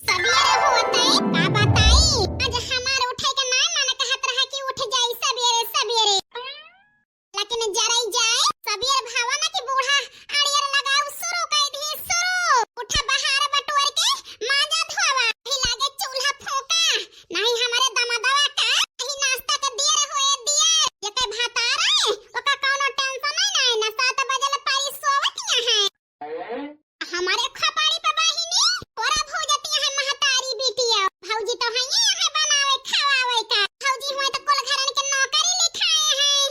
सवेरे होते का बताई आज हमार उठे के ना मन कहत रहा कि उठ जाई सवेरे सवेरे लेकिन जराई जाए सवेरे भावा ना कि बूढ़ा आड़ियर लगाऊ शुरू कर दी शुरू उठा बाहर बटोर के माजा धोवा ही लागे चूल्हा फूका नहीं हमारे दमादवा का ही नाश्ता के देर होए दिए ये के भात आ रहे ओका कोनो टेंशन नहीं ना 7 बजे ले पाई सोवतिया है हमारे खपाड़ी पे बहिनी ओरा भौजतिया है महतारी बिटिया भौजी तो है ये बनावे खवावे का भौजी हुए तो कुल घरन के नौकरी लिखाए हैं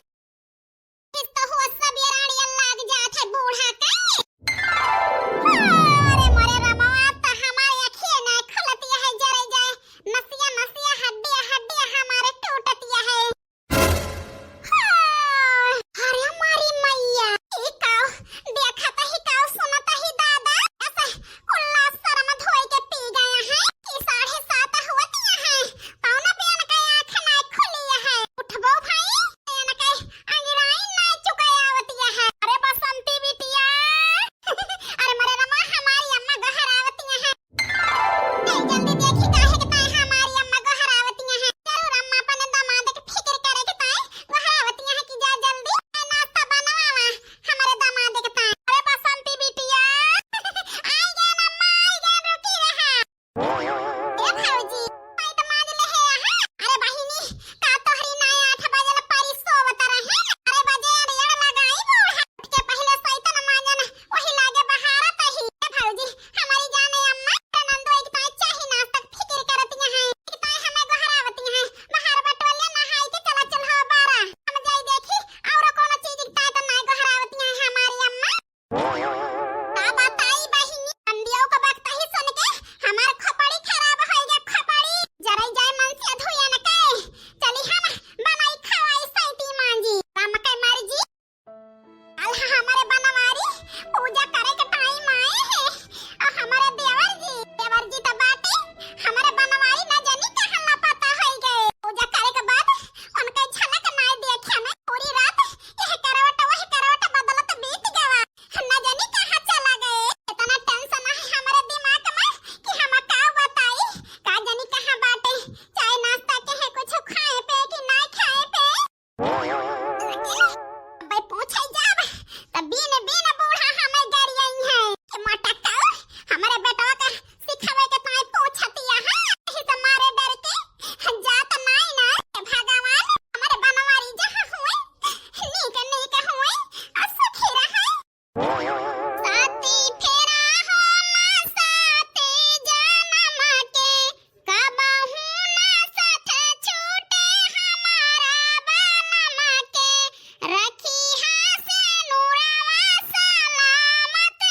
इस तो हो सब रानी लाग जात है बूढ़ा का अरे मोरे रमवा तो हमारे अखिए ना खुलतिया है जरे जाए नसिया नसिया हड्डियां हड्डियां हमारे टूटतिया है अरे हमारी मैया ई काओ देखत ही काओ सुनत ही दादा ऐसा उल्लास शर्म धोए के पी गया है कि 7:30 होतिया है कौन बेन के आंख ना खुली है उठबो भाई बेन के अंगराई ना चुकायावतिया है अरे बसंती बिटिया अरे मरे रमा हमारी अम्मा गहरावतिया है जल्दी देखी काहे के ताई हमारी अम्मा गहरावतिया है जरूर अम्मा अपन दामाद के फिक्र करे के ताई गहरावतिया है कि जा जल्दी नाश्ता बनवावा हमारे दामाद के ताई अरे बसंती बिटिया आई गए अम्मा आई गए रुकी रहा ए भौजी पाई तो माज ले है अरे बहिनी का तोहरी ना 8 बजे ले पारी सोवत रहे अरे बजे अड़ियर लगाई बूढ़ा उठ के पहले सैतन माजन वही लागे बहारत ही ए भौजी हमारी जाने अम्मा नंदोई के ताई चाही नाश्ता फिक्र करतिया है कि ताई हमें गहरावती है बाहर बटोले नहाई के चला चल हो बारा हम जाई देखी और कोनो चीज की ताई तो ना गहरावती है हमारी अम्मा का बताई बहिनी अंडियों का वक्त ही सुन के हमार खपड़ी खराब हो गया खपड़ी जराई जाए मन से धोया न के चली हम बनाई खवाई सैती मांजी राम के मर्जी अल्लाह हमारे बनवारी पूजा करे के टाइम आए है और हमारे देवर जी तो बाटे हमारे बनवारी न जानी कहां लापता हो गए पूजा करे के बाद उनके झलक ना देखे में पूरी रात यह करवट वह करवट बदलत बीत गया न जानी कहां चला गए इतना टेंशन है हमारे दिमाग में कि हम का बताई का जानी कहां बाटे चाय नाश्ता के है कुछ खाए पे कि ना खाए पे भाई पूछे जाब तब बीन बीन बूढ़ा हमें गरियई है कि मटका हमारे बेटवा का सिखावे के ताई पूछतिया है यही से मारे डर के जात नहीं ना भगवान हमारे बनवारी जहां हुए नीक हुए और सुखी रहे साथी फेरा हो ना साथे जन्म के कबहू ना साथ छूटे हमारा बनम के रखी हासे नूरावा सलामत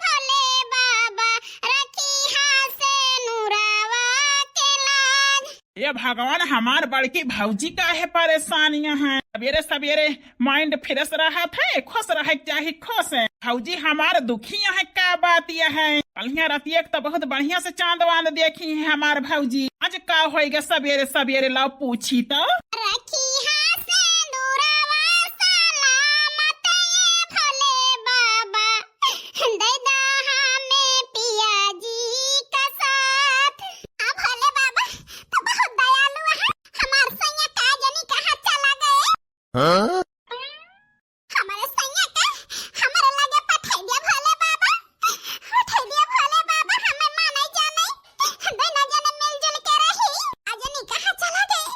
भोले बाबा रखी हासे नूरावा के लाज ये भगवान हमार बड़की भौजी का है परेशानियां हैं सवेरे सवेरे माइंड फ्रेश रहा था खुश रहे चाहे खुश है भौजी हमार दुखिया है का बात यह है कलिया रतिया तो बहुत बढ़िया से चांद वांद देखी है हमार भौजी आज का होएगा सवेरे सवेरे लाओ पूछी तो रखी हासे नूरावा सलामत भोले बाबा दे दा हमें पिया जी का साथ अब भोले बाबा तो बहुत दयालु है हमार सैया का जानी कहां चला गए हमारे सैया का हमारे लगे पठाई दिया भोले बाबा उठाई दिया भोले बाबा हमें माने जाने दोनों जने मिलजुल के रही आजनी कहां चला गए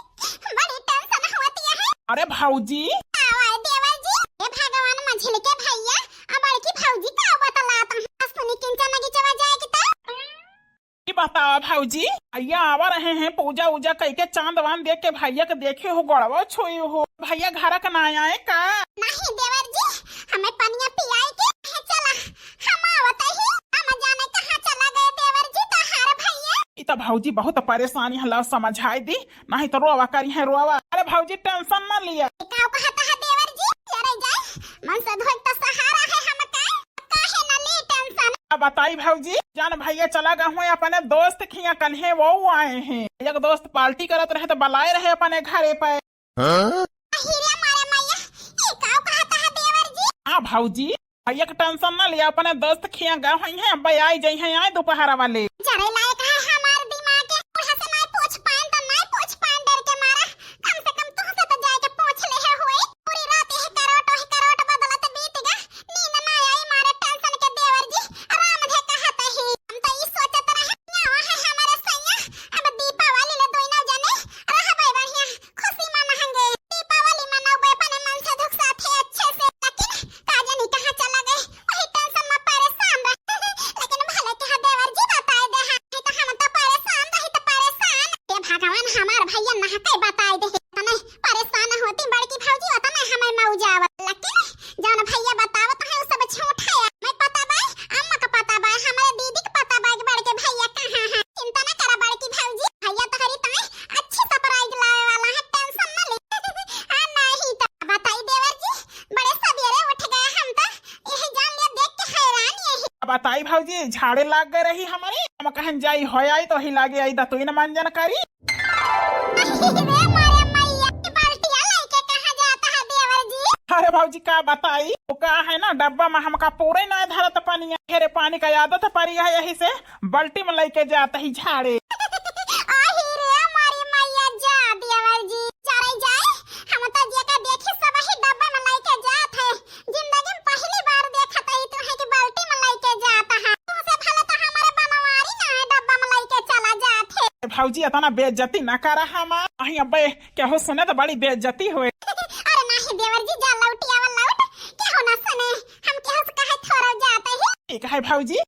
बड़ी टेंशन होती है अरे भौजी आवाज देवर जी ए भगवान मझिल के भैया अब बड़की भौजी का बतलाता हूं सुनी किंचन की चवा जाए कि ये बताओ भौजी भैया आवा रहे हैं पूजा उजा करके चांद वांद देख के भैया के देखे हो गड़वा छोई हो भैया घर का ना आए का नहीं देवर जी हमें पनिया पियाई के है चला हम आवत ही हम जाने कहां चला गए देवर जी तो हार भैया ये तो भौजी बहुत परेशानी है ला समझाई दी नहीं तो रोवा करी है रोवा अरे भौजी टेंशन न लिया काऊ कहता है देवर जी जरे जाए मन से धोई तो सहारा है हम का काहे न ले टेंशन अब बताई भौजी जान भैया चला गए हुए अपने दोस्त खिया कन्हे वो आए हैं एक दोस्त पार्टी करत रहे तो बुलाए रहे अपने घरे पे हीरे मारे मैया ये काऊ कहता है देवर जी हाँ भौजी भैया का टेंशन न लिया अपने दोस्त खिया गए हुए हैं अब आई जाई हैं आए दोपहर वाले जरे लायक है हम कहां कई बताई दे तने परेशान होती बड़की भौजी होता ना हमें मौजावत लगती जौन भैया बतावत है उ सब झूठा है। मैं पता बा अम्मा का पता बा हमारे दीदी का पता बा कि बड़के भैया कहां है। चिंता ना करा बड़की भौजी भैया तो हरी तने अच्छी सरप्राइज लाए वाला है टेंशन ना ले। आ नहीं तो बताई देवर जी बड़े सवेरे उठ गए हम तो यही जान लिया देख के हैरान यही बताई भौजी झाड़े लाग गए रही हमारे हम कहन जाई हो आई तो ही लागे आई दा तू न मान जानकारी अरे भाजी का बताई वो का है ना डब्बा में हमका पूरे ना धरत पानी हेरे पानी का आदत पड़ी है यही से बाल्टी में लेके जाता ही झाड़े भौजी इतना बेइज्जती ना करा हम अही अबे क्या हो सुने तो बड़ी बेइज्जती हुए। अरे नहीं देवर जी जा लौटिया लौट क्या होना सुने हम क्या कहे थोड़ा जाते ही ठीक है भौजी।